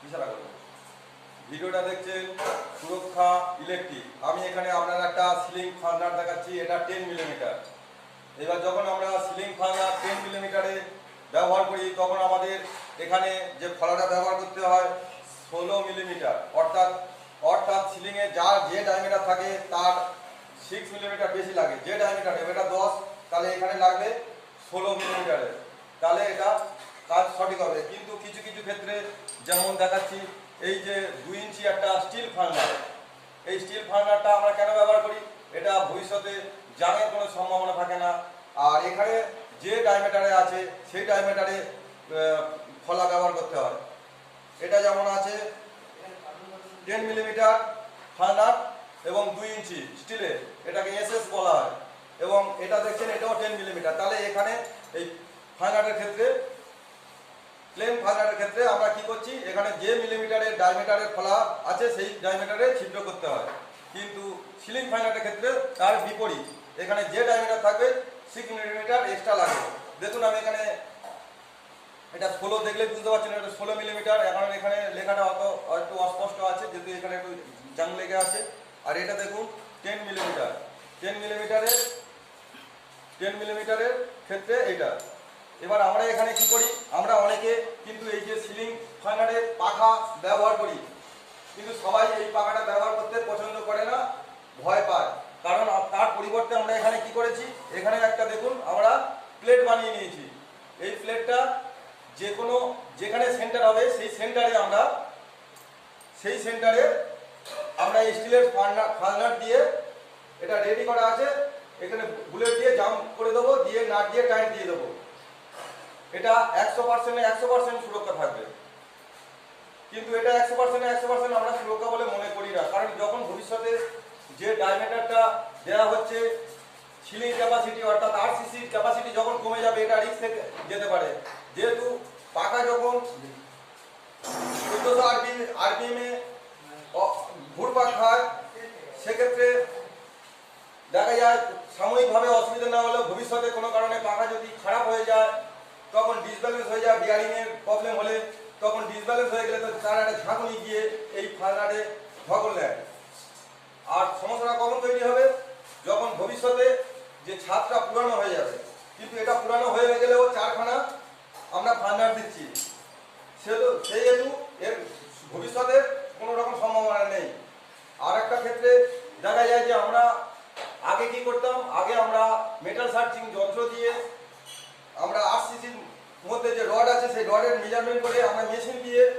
ইশারা করব। ভিডিওটা দেখছেন সুরক্ষা ইলেকট্রিক। আমি এখানে আপনার একটা সিলিং ফার্নার দেখাচ্ছি, এটা 10 মিলিমিটার। এবার যখন আমরা সিলিং ফার্নার 10 মিলিমিটারে ব্যবহার করি তখন আমাদের এখানে যে ফলাটা ব্যবহার করতে হয় 16 মিলিমিটার, অর্থাৎ অর্থাৎ সিলিংয়ে যার যে ডায়ামিটার থাকে তার 6 মিলিমিটার বেশি লাগে। যে ডায়ামিটার এটা 10, তাহলে এখানে লাগবে 16 মিলিমিটারের, তাহলে এটা কাজ সঠিক হবে। কিন্তু কিছু কিছু ক্ষেত্রে যেমন দেখাচ্ছি, এই যে 2 ইঞ্চি একটা স্টিল ফার্নার, এই স্টিল ফার্নারটা আমরা কেন ব্যবহার করি? এটা ভবিষ্যতে জামের কোনো সম্ভাবনা থাকে না। আর এখানে যে ডায়ামিটারে আছে সেই ডায়ামিটারে ফলা ব্যবহার করতে হয়। এটা যেমন আছে 10 মিলিমিটার ফার্নার এবং 2 ইঞ্চি স্টিলের, এটাকে এসএস বলা হয়। এবং এটা দেখছেন এটাও 10 মিলিমিটার। তাহলে এখানে এই ফার্নারের ক্ষেত্রে, প্লেন ফার্নারের ক্ষেত্রে আমরা কি করছি, এখানে যে মিলিমিটারের ডায়ামিটারের ফলা আছে সেই ডায়ামিটারে ছিদ্র করতে হয়। কিন্তু সিলিং ফার্নারের ক্ষেত্রে তার বিপরীত, এখানে যে ডায়ামিটার থাকবে 6 মিলিমিটার এক্সট্রা লাগবে। দেখুন আমি এখানে এটা 16 দেখলে বুঝতে পারছেন এটা 16 মিলিমিটার। এখন এখানে লেখাটা একটু অস্পষ্ট আছে যেহেতু এখানে একটু জাং লেগে আছে। আর এটা দেখুন 10 মিলিমিটার, 10 মিলিমিটারের 10 মিলিমিটারের ক্ষেত্রে এটা। এবার আমরা এখানে কি করি, আমরা অনেকে কিন্তু এই যে সিলিং ফার্নারের পাখা ব্যবহার করি, কিন্তু সবাই এই পাখাটা ব্যবহার করতে পছন্দ করে না, ভয় পায়। কারণ তার পরিবর্তে আমরা এখানে কি করেছি, এখানে একটা দেখুন আমরা প্লেট বানিয়ে নিয়েছি। এই প্লেটটা যে কোনো যেখানে সেন্টার হবে সেই সেন্টারে আমরা এই স্টিলের ফার্নার দিয়ে এটা রেডি করা আছে, এখানে বুলেট দিয়ে জাম করে দেবো, দিয়ে নাট দিয়ে টাইট দিয়ে দেবো। এটা 100% সুরক্ষা থাকবে। কিন্তু এটা 100% আমরা সুরক্ষা বলে মনে করি না, কারণ যখন ভবিষ্যতে যে ডায়ামিটারটা দেওয়া হচ্ছে সিলিং ক্যাপাসিটি অর্থাৎ আরসিসির ক্যাপাসিটি যখন কমে যাবে এটা রিস্ক থেকে যেতে পারে। যেহেতু পাকা যখন 1400 আরপিএমে ঘুরপাক খায়, সেক্ষেত্রে দেখা যায় সাময়িকভাবে অসুবিধা না হলেও ভবিষ্যতে কোনো কারণে পাখা যদি খারাপ হয়ে যায়, তখন ডিসব্যালেন্স হয়ে যায়, বিয়ারিংয়ের প্রবলেম হলে তখন ডিসব্যালেন্স হয়ে গেলে তো তার একটা ঝাঁকুনি গিয়ে এই ফার্নারে ধকল দেয়। আর সমস্যাটা কখন তৈরি হবে, যখন ভবিষ্যতে যে ছাদটা পুরানো হয়ে যাবে। কিন্তু এটা পুরানো হয়ে গেলেও 4খানা আমরা ফার্নার দিচ্ছি, সেহেতু এর ভবিষ্যতে কোনো রকম সম্ভাবনা নেই। আর একটা ক্ষেত্রে দেখা যায় যে আমরা আগে কি করতাম, আগে আমরা মেটাল সার্চিং যন্ত্র দিয়ে আমরা আরসিসির মধ্যে যে রড আছে সেই রডের মেজারমেন্ট করে আমরা মেশিন দিয়ে